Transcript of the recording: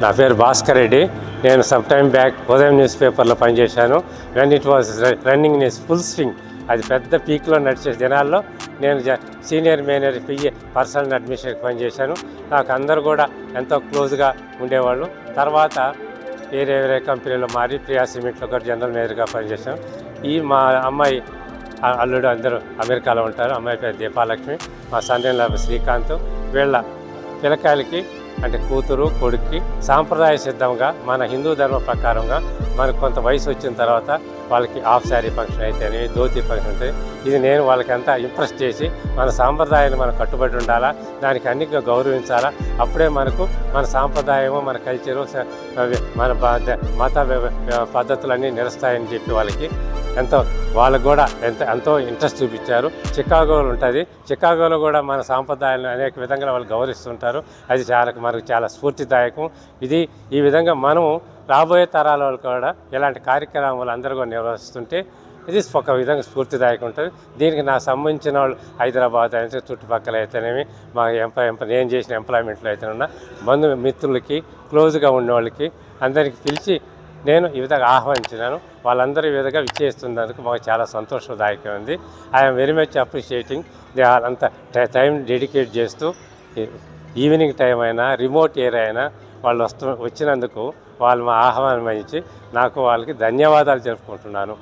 నా పేరు భాస్కర్ రెడ్డి. నేను సమ్ టైమ్ బ్యాక్ ఉదయం న్యూస్ పేపర్లో పనిచేశాను. When it was running in full swing, అది పెద్ద పీక్లో నడిచే దినాల్లో నేను సీనియర్ మేనేజర్ పిఏ పర్సనల్ అడ్మినిస్ట్రేషన్కి పనిచేశాను. నాకు అందరూ కూడా ఎంతో క్లోజ్గా ఉండేవాళ్ళు. తర్వాత వేరే వేరే కంపెనీలో మారి ప్రియా సిమెంట్లో కూడా జనరల్ మేనేజర్గా పనిచేశాను. మా అమ్మాయి అల్లుడు అందరూ అమెరికాలో ఉంటారు. అమ్మాయి పేరు దీపాలక్ష్మి, మా సన్నిల శ్రీకాంత్. వీళ్ళ పిల్లకాయలకి అంటే కూతురు కొడుక్కి సాంప్రదాయ సిద్ధంగా మన హిందూ ధర్మ ప్రకారంగా మనకు కొంత వయసు వచ్చిన తర్వాత వాళ్ళకి హాఫ్ శారీ ఫంక్షన్ అయితేనే ధోతి ఫంక్షన్ అయితే ఇది నేను వాళ్ళకి అంతా ఇంప్రెస్ చేసి మన సాంప్రదాయాన్ని మనం కట్టుబడి ఉండాలా, దానికి అన్ని గౌరవించాలా. అప్పుడే మనకు మన సాంప్రదాయము మన కల్చరు మన మత పద్ధతులన్నీ నిలుస్తాయని చెప్పి వాళ్ళకి వాళ్ళకు కూడా ఎంతో ఇంట్రెస్ట్ చూపించారు. చికాగోలో ఉంటుంది. చికాగోలో కూడా మన సాంప్రదాయాలను అనేక విధంగా వాళ్ళు గౌరవిస్తుంటారు. అది మనకు చాలా స్ఫూర్తిదాయకం. ఈ విధంగా మనం రాబోయే తరాల వాళ్ళు కూడా ఇలాంటి కార్యక్రమాలు అందరూ కూడా నిర్వహిస్తుంటే ఇది ఒక విధంగా స్ఫూర్తిదాయకం ఉంటుంది. దీనికి నాకు సంబంధించిన వాళ్ళు హైదరాబాద్ అయితే చుట్టుపక్కల అయితేనేమి మా నేను చేసిన ఎంప్లాయ్మెంట్లో అయితే ఉన్న బంధుమిత్రులకి క్లోజ్గా ఉన్న వాళ్ళకి అందరికీ పిలిచి నేను ఈ విధంగా ఆహ్వానించినాను. వాళ్ళందరూ ఈ విధంగా విచ్చేస్తున్నందుకు మాకు చాలా సంతోషదాయకం ఉంది. I'm very much appreciating. అంత టైం డెడికేట్ చేస్తూ ఈవినింగ్ టైం అయినా రిమోట్ ఏరియా అయినా వాళ్ళు వచ్చినందుకు వాళ్ళు మా ఆహ్వానం ఇచ్చి నాకు వాళ్ళకి ధన్యవాదాలు జరుపుకుంటున్నాను.